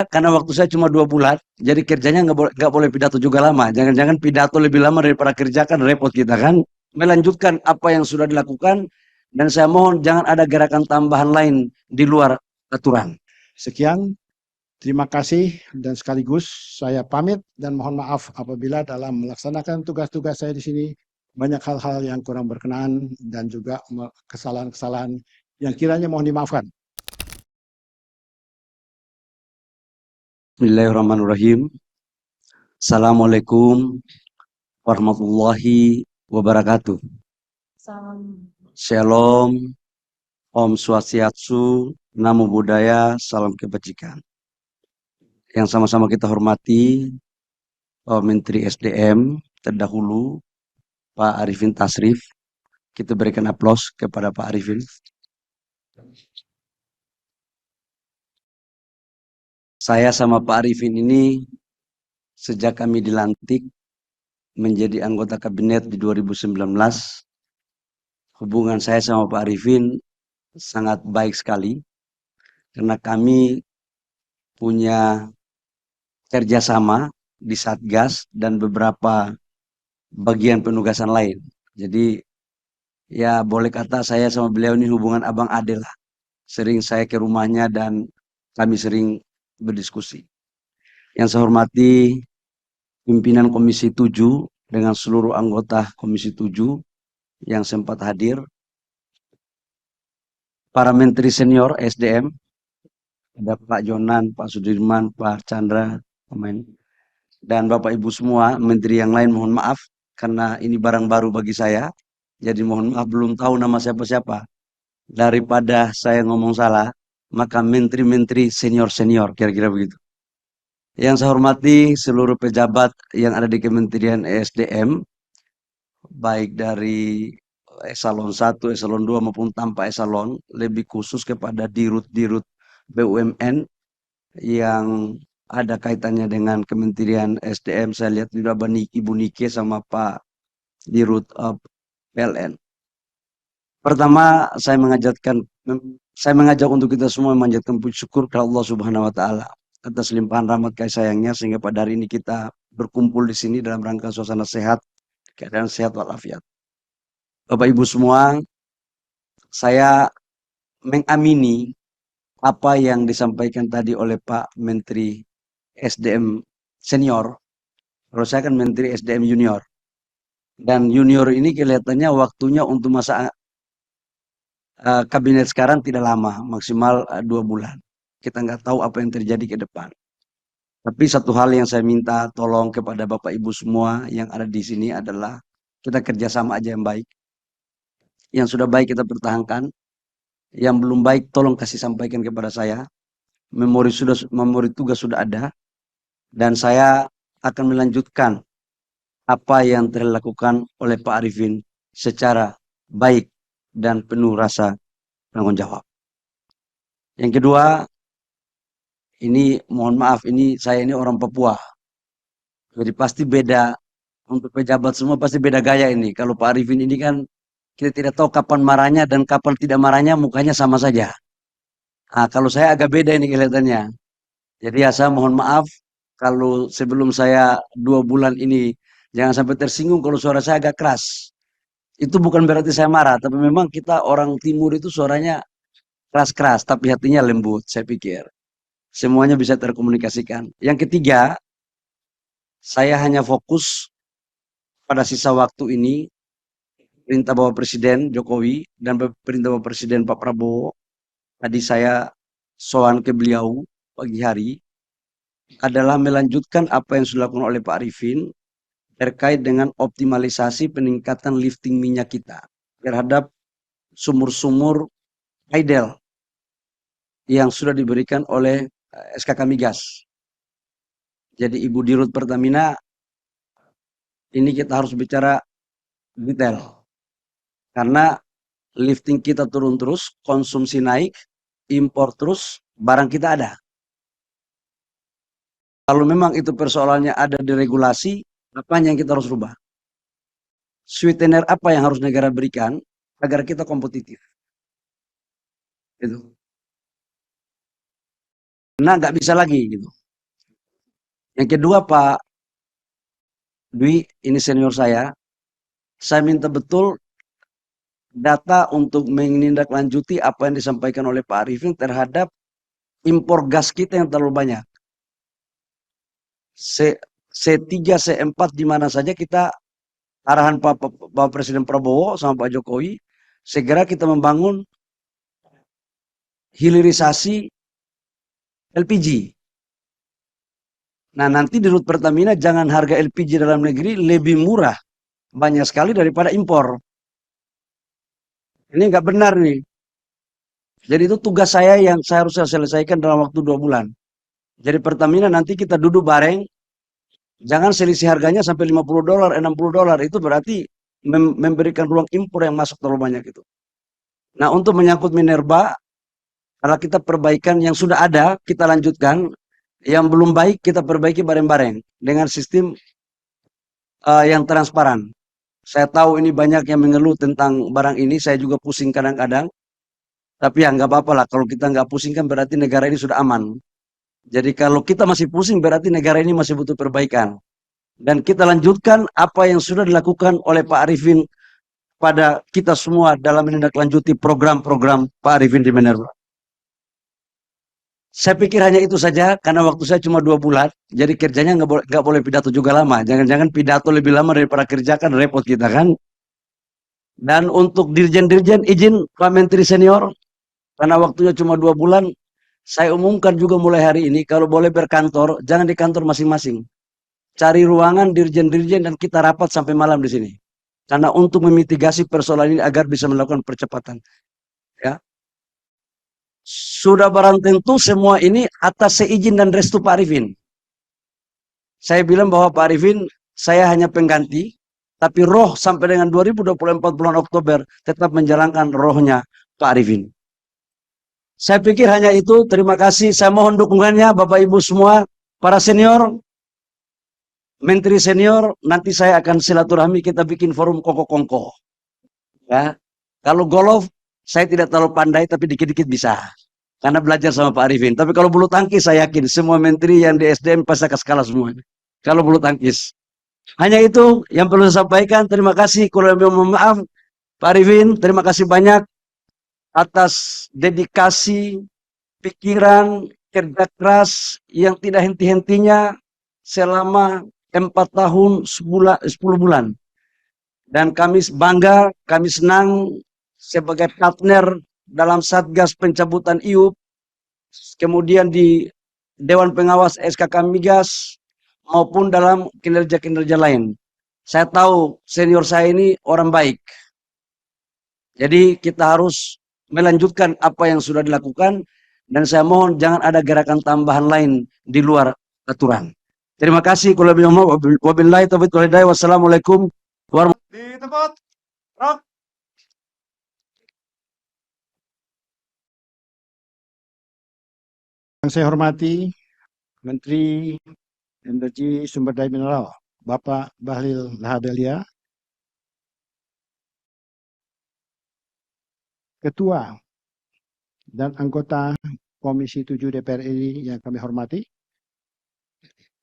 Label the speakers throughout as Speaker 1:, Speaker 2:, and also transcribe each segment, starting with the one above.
Speaker 1: karena waktu saya cuma 2 bulan, jadi kerjanya nggak boleh pidato juga lama. Jangan-jangan pidato lebih lama daripada kerja, kan repot kita kan. Melanjutkan apa yang sudah dilakukan, dan saya mohon jangan ada gerakan tambahan lain di luar aturan.
Speaker 2: Sekian, terima kasih dan sekaligus saya pamit dan mohon maaf apabila dalam melaksanakan tugas-tugas saya di sini banyak hal-hal yang kurang berkenan dan juga kesalahan-kesalahan yang kiranya mohon dimaafkan.
Speaker 1: Bismillahirrahmanirrahim. Assalamualaikum warahmatullahi wabarakatuh. Shalom, Om Swastiastu, Namo Buddhaya, salam kebajikan. Yang sama-sama kita hormati Pak Menteri SDM terdahulu, Pak Arifin Tasrif. Kita berikan aplaus kepada Pak Arifin. Saya sama Pak Arifin ini sejak kami dilantik menjadi anggota kabinet di 2019, hubungan saya sama Pak Arifin sangat baik sekali karena kami punya kerjasama di Satgas dan beberapa bagian penugasan lain. Jadi ya boleh kata saya sama beliau ini hubungan abang ade lah. Sering saya ke rumahnya dan kami sering berdiskusi. Yang saya hormati pimpinan Komisi 7 dengan seluruh anggota Komisi 7 yang sempat hadir, para menteri senior SDM, ada Pak Jonan, Pak Sudirman, Pak Chandra, dan Bapak Ibu semua, menteri yang lain mohon maaf karena ini barang baru bagi saya. Jadi mohon maaf belum tahu nama siapa-siapa. Daripada saya ngomong salah, maka menteri-menteri senior-senior, kira-kira begitu. Yang saya hormati seluruh pejabat yang ada di Kementerian ESDM, baik dari eselon 1, eselon 2 maupun tanpa eselon, lebih khusus kepada dirut-dirut BUMN yang ada kaitannya dengan Kementerian SDM. Saya lihat juga Ibu Nike sama Pak Dirut PLN. Pertama, saya mengajak untuk kita semua memanjatkan puji syukur kepada Allah Subhanahu wa taala atas limpahan rahmat kasih sayangnya sehingga pada hari ini kita berkumpul di sini dalam rangka suasana sehat, keadaan sehat walafiat. Bapak Ibu semua, saya mengamini apa yang disampaikan tadi oleh Pak Menteri SDM senior. Kalau saya kan Menteri SDM junior. Dan junior ini kelihatannya waktunya untuk masa kabinet sekarang tidak lama, maksimal 2 bulan. Kita nggak tahu apa yang terjadi ke depan. Tapi satu hal yang saya minta tolong kepada Bapak Ibu semua yang ada di sini adalah kita kerjasama aja yang baik. Yang sudah baik kita pertahankan. Yang belum baik tolong kasih sampaikan kepada saya. Memori tugas sudah ada. Dan saya akan melanjutkan apa yang telah dilakukan oleh Pak Arifin secara baik dan penuh rasa tanggung jawab. Yang kedua, ini mohon maaf, saya ini orang Papua. Jadi pasti beda, untuk pejabat semua pasti beda gaya ini. Kalau Pak Arifin ini kan kita tidak tahu kapan marahnya dan kapan tidak marahnya, mukanya sama saja. Nah, kalau saya agak beda ini kelihatannya. Jadi ya saya mohon maaf kalau sebelum saya 2 bulan ini jangan sampai tersinggung kalau suara saya agak keras. Itu bukan berarti saya marah, tapi memang kita orang timur itu suaranya keras-keras, tapi hatinya lembut, saya pikir. Semuanya bisa terkomunikasikan. Yang ketiga, saya hanya fokus pada sisa waktu ini, perintah Bapak Presiden Jokowi dan perintah Bapak Presiden Pak Prabowo. Tadi saya sowan ke beliau pagi hari, adalah melanjutkan apa yang sudah dilakukan oleh Pak Arifin terkait dengan optimalisasi peningkatan lifting minyak kita terhadap sumur-sumur idle yang sudah diberikan oleh SKK Migas. Jadi Ibu Dirut Pertamina, ini kita harus bicara detail. Karena lifting kita turun terus, konsumsi naik, impor terus, barang kita ada. Kalau memang itu persoalannya ada di regulasi, apa yang kita harus rubah? Sweetener apa yang harus negara berikan agar kita kompetitif? Itu. Nah, nggak bisa lagi gitu. Yang kedua, Pak Dwi, ini senior saya minta betul data untuk menindaklanjuti apa yang disampaikan oleh Pak Arifin terhadap impor gas kita yang terlalu banyak. C3, C4 di mana saja kita, arahan Pak Presiden Prabowo sama Pak Jokowi, segera kita membangun hilirisasi LPG. Nah, nanti di Rut Pertamina jangan harga LPG dalam negeri lebih murah banyak sekali daripada impor. Ini nggak benar nih. Jadi itu tugas saya yang saya harus selesaikan dalam waktu 2 bulan. Jadi Pertamina nanti kita duduk bareng, jangan selisih harganya sampai $50, $60. Itu berarti memberikan ruang impor yang masuk terlalu banyak itu. Nah, untuk menyangkut Minerba, kalau kita perbaikan yang sudah ada, kita lanjutkan. Yang belum baik, kita perbaiki bareng-bareng dengan sistem yang transparan. Saya tahu ini banyak yang mengeluh tentang barang ini, saya juga pusing kadang-kadang. Tapi ya nggak apa-apa lah, kalau kita nggak pusing kan berarti negara ini sudah aman. Jadi kalau kita masih pusing berarti negara ini masih butuh perbaikan. Dan kita lanjutkan apa yang sudah dilakukan oleh Pak Arifin pada kita semua dalam menindaklanjuti program-program Pak Arifin di Minerba. Saya pikir hanya itu saja karena waktu saya cuma 2 bulan, jadi kerjanya nggak boleh pidato juga lama. Jangan-jangan pidato lebih lama daripada kerja, kan repot kita kan. Dan untuk dirjen-dirjen, izin Pak Menteri Senior, karena waktunya cuma 2 bulan, saya umumkan juga mulai hari ini, kalau boleh berkantor, jangan di kantor masing-masing. Cari ruangan dirjen-dirjen dan kita rapat sampai malam di sini. Karena untuk memitigasi persoalan ini agar bisa melakukan percepatan. Ya. Sudah barang tentu semua ini atas seizin dan restu Pak Arifin. Saya bilang bahwa Pak Arifin, saya hanya pengganti, tapi roh sampai dengan 2024 bulan Oktober tetap menjalankan rohnya Pak Arifin. Saya pikir hanya itu. Terima kasih. Saya mohon dukungannya Bapak Ibu semua, para senior, Menteri senior. Nanti saya akan silaturahmi, kita bikin forum kongko-kongko. Ya. Kalau golf, saya tidak terlalu pandai, tapi dikit-dikit bisa. Karena belajar sama Pak Arifin. Tapi kalau bulu tangkis, saya yakin semua menteri yang di SDM pasti akan kalah semua. Kalau bulu tangkis. Hanya itu yang perlu saya sampaikan. Terima kasih. Kurang lebih mohon maaf. Pak Arifin, terima kasih banyak atas dedikasi, pikiran, kerja keras yang tidak henti-hentinya selama 4 tahun 10 bulan. Dan kami bangga, kami senang sebagai partner dalam Satgas pencabutan IUP, kemudian di Dewan Pengawas SKK Migas, maupun dalam kinerja-kinerja lain. Saya tahu senior saya ini orang baik. Jadi kita harus melanjutkan apa yang sudah dilakukan, dan saya mohon jangan ada gerakan tambahan lain di luar aturan. Terima kasih. Wabillahi taufiq wal hidayah. Wassalamualaikum warahmatullahi wabarakatuh.
Speaker 3: Di tempat, Rock.
Speaker 2: Yang saya hormati Menteri Energi Sumber Daya Mineral, Bapak Bahlil Lahadalia, Ketua dan anggota Komisi 7 DPR RI yang kami hormati,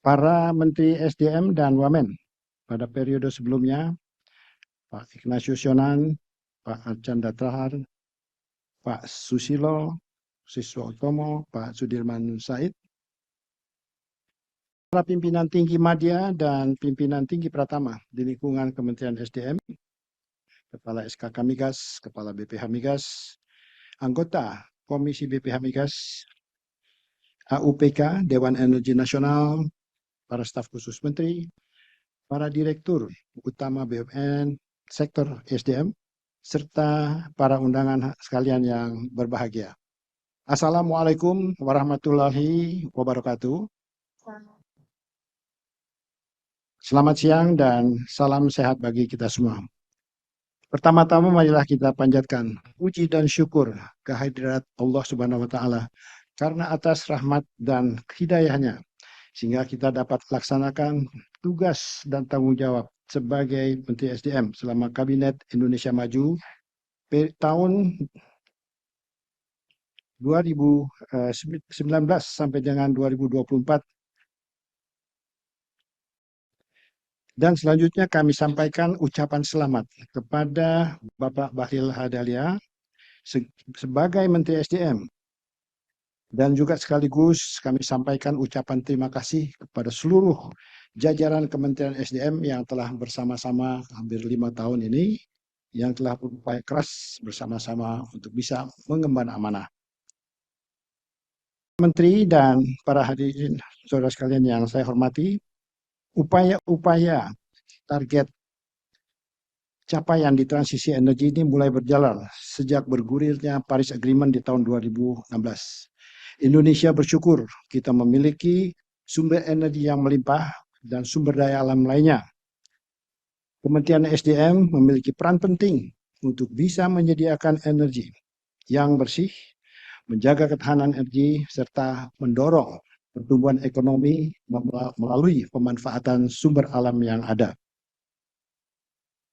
Speaker 2: para Menteri SDM dan Wamen pada periode sebelumnya, Pak Ignatius Yonan, Pak Archandra Tahar, Pak Susilo Siswa Utomo, Pak Sudirman Said, para pimpinan tinggi Madya dan pimpinan tinggi Pratama di lingkungan Kementerian SDM, Kepala SKK Migas, Kepala BPH Migas, anggota Komisi BPH Migas, AUPK, Dewan Energi Nasional, para staf khusus menteri, para direktur utama BUMN, sektor SDM, serta para undangan sekalian yang berbahagia. Assalamualaikum warahmatullahi wabarakatuh. Selamat siang dan salam sehat bagi kita semua. Pertama-tama marilah kita panjatkan puji dan syukur kehadirat Allah Subhanahu wa taala karena atas rahmat dan hidayahnya sehingga kita dapat laksanakan tugas dan tanggung jawab sebagai Menteri SDM selama Kabinet Indonesia Maju tahun 2019 sampai dengan 2024 Dan selanjutnya kami sampaikan ucapan selamat kepada Bapak Bahlil Lahadalia sebagai Menteri SDM. Dan juga sekaligus kami sampaikan ucapan terima kasih kepada seluruh jajaran Kementerian SDM yang telah bersama-sama hampir 5 tahun ini, yang telah berupaya keras bersama-sama untuk bisa mengemban amanah. Menteri dan para hadirin saudara sekalian yang saya hormati, upaya-upaya target capaian di transisi energi ini mulai berjalan sejak bergulirnya Paris Agreement di tahun 2016. Indonesia bersyukur kita memiliki sumber energi yang melimpah dan sumber daya alam lainnya. Kementerian SDM memiliki peran penting untuk bisa menyediakan energi yang bersih, menjaga ketahanan energi, serta mendorong pertumbuhan ekonomi melalui pemanfaatan sumber alam yang ada.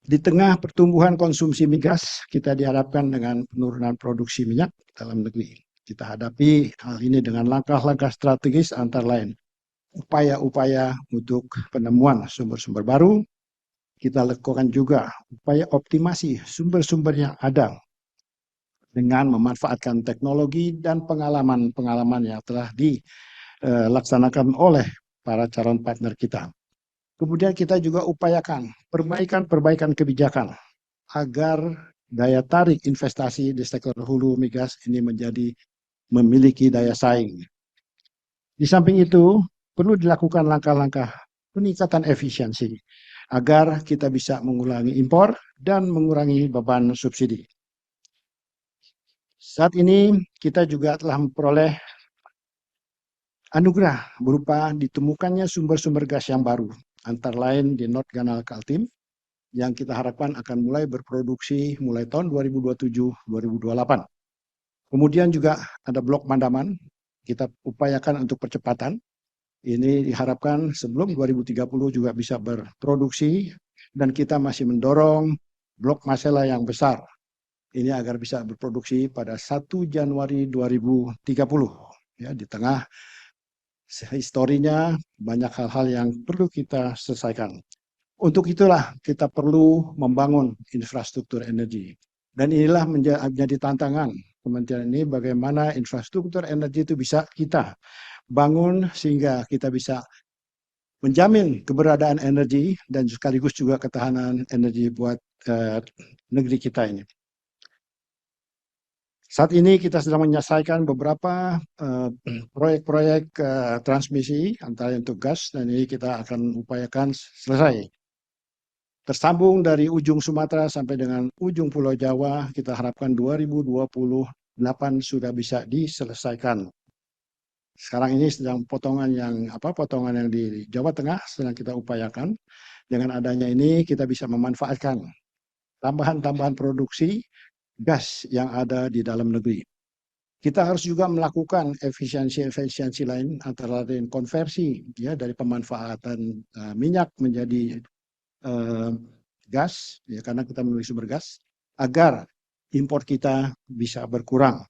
Speaker 2: Di tengah pertumbuhan konsumsi migas, kita diharapkan dengan penurunan produksi minyak dalam negeri. Kita hadapi hal ini dengan langkah-langkah strategis antara lain upaya-upaya untuk penemuan sumber-sumber baru. Kita lakukan juga upaya optimasi sumber-sumber yang ada dengan memanfaatkan teknologi dan pengalaman-pengalaman yang telah dilaksanakan oleh para calon partner kita. Kemudian kita juga upayakan perbaikan kebijakan agar daya tarik investasi di sektor hulu migas ini memiliki daya saing. Di samping itu, perlu dilakukan langkah-langkah peningkatan efisiensi agar kita bisa mengurangi impor dan mengurangi beban subsidi. Saat ini kita juga telah memperoleh anugerah berupa ditemukannya sumber-sumber gas yang baru, antara lain di North Canal Kaltim, yang kita harapkan akan mulai berproduksi mulai tahun 2027-2028. Kemudian juga ada Blok Mandaman, kita upayakan untuk percepatan. Ini diharapkan sebelum 2030 juga bisa berproduksi, dan kita masih mendorong Blok Masela yang besar ini agar bisa berproduksi pada 1 Januari 2030. Ya, di tengah historinya banyak hal-hal yang perlu kita selesaikan. Untuk itulah kita perlu membangun infrastruktur energi. Dan inilah menjadi tantangan Kementerian ini, bagaimana infrastruktur energi itu bisa kita bangun sehingga kita bisa menjamin keberadaan energi dan sekaligus juga ketahanan energi buat negeri kita ini. Saat ini kita sedang menyelesaikan beberapa proyek-proyek transmisi antara untuk gas, dan ini kita akan upayakan selesai. Tersambung dari ujung Sumatera sampai dengan ujung Pulau Jawa, kita harapkan 2028 sudah bisa diselesaikan. Sekarang ini sedang potongan yang di Jawa Tengah sedang kita upayakan. Dengan adanya ini kita bisa memanfaatkan tambahan-tambahan produksi gas yang ada di dalam negeri. Kita harus juga melakukan efisiensi lain, antara lain konversi ya dari pemanfaatan minyak menjadi gas, ya, karena kita memiliki sumber gas, agar impor kita bisa berkurang.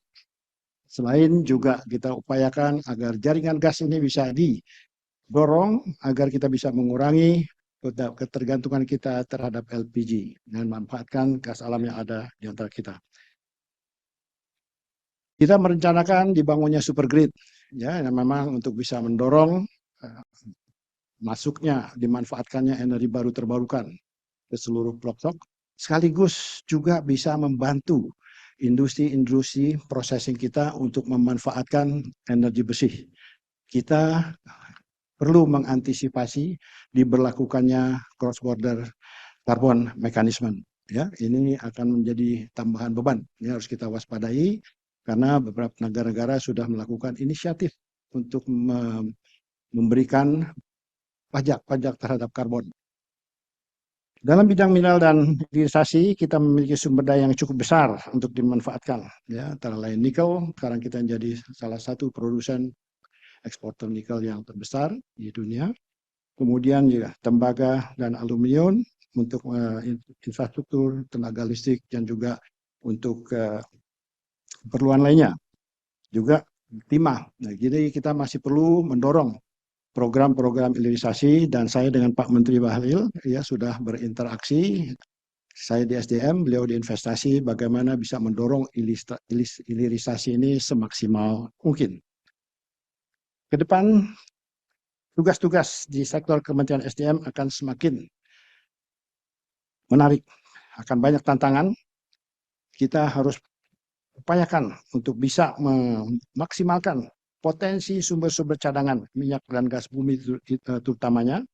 Speaker 2: Selain juga kita upayakan agar jaringan gas ini bisa didorong agar kita bisa mengurangi ketergantungan kita terhadap LPG dan memanfaatkan gas alam yang ada di antara kita. Kita merencanakan dibangunnya super grid, ya, yang memang untuk bisa mendorong masuknya, dimanfaatkannya energi baru terbarukan ke seluruh pelosok, sekaligus juga bisa membantu industri processing kita untuk memanfaatkan energi bersih. Kita perlu mengantisipasi diberlakukannya cross border carbon mechanism. Ya, ini akan menjadi tambahan beban. Ini harus kita waspadai karena beberapa negara-negara sudah melakukan inisiatif untuk memberikan pajak terhadap karbon. Dalam bidang mineral dan hilirisasi, kita memiliki sumber daya yang cukup besar untuk dimanfaatkan. Ya, antara lain nikel, sekarang kita menjadi salah satu produsen eksporter nikel yang terbesar di dunia. Kemudian juga tembaga dan aluminium untuk infrastruktur, tenaga listrik, dan juga untuk keperluan lainnya. Juga timah. Nah, jadi kita masih perlu mendorong program-program hilirisasi, dan saya dengan Pak Menteri Bahlil ya sudah berinteraksi. Saya di SDM, beliau di investasi, bagaimana bisa mendorong hilirisasi ini semaksimal mungkin. Ke depan, tugas-tugas di sektor Kementerian SDM akan semakin menarik, akan banyak tantangan. Kita harus upayakan untuk bisa memaksimalkan potensi sumber-sumber cadangan minyak dan gas bumi terutamanya.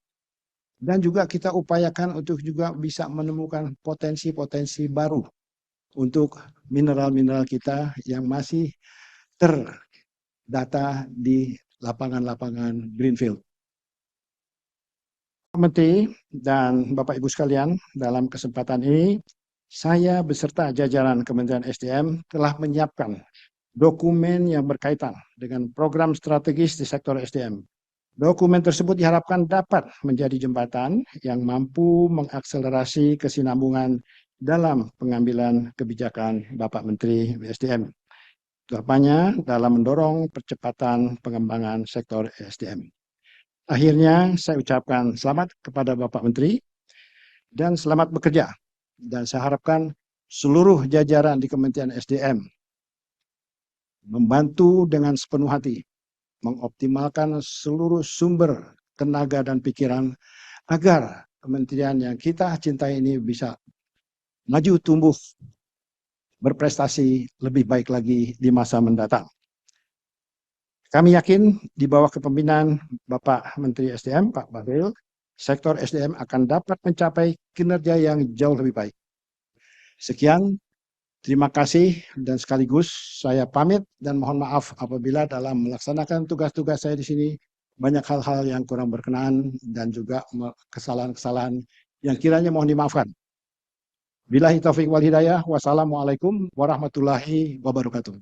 Speaker 2: Dan juga kita upayakan untuk juga bisa menemukan potensi-potensi baru untuk mineral-mineral kita yang masih terdata di lapangan-lapangan greenfield. Pak Menteri dan Bapak Ibu sekalian, dalam kesempatan ini saya beserta jajaran Kementerian SDM telah menyiapkan dokumen yang berkaitan dengan program strategis di sektor SDM. Dokumen tersebut diharapkan dapat menjadi jembatan yang mampu mengakselerasi kesinambungan dalam pengambilan kebijakan Bapak Menteri SDM. Utamanya dalam mendorong percepatan pengembangan sektor SDM. Akhirnya saya ucapkan selamat kepada Bapak Menteri dan selamat bekerja. Dan saya harapkan seluruh jajaran di Kementerian SDM membantu dengan sepenuh hati mengoptimalkan seluruh sumber tenaga dan pikiran agar kementerian yang kita cintai ini bisa maju, tumbuh, berprestasi lebih baik lagi di masa mendatang. Kami yakin di bawah kepemimpinan Bapak Menteri SDM, Pak Bahlil, sektor SDM akan dapat mencapai kinerja yang jauh lebih baik. Sekian. Terima kasih dan sekaligus saya pamit dan mohon maaf apabila dalam melaksanakan tugas-tugas saya di sini banyak hal-hal yang kurang berkenan dan juga kesalahan-kesalahan yang kiranya mohon dimaafkan. Billahi taufiq wal hidayah. Wassalamualaikum warahmatullahi wabarakatuh.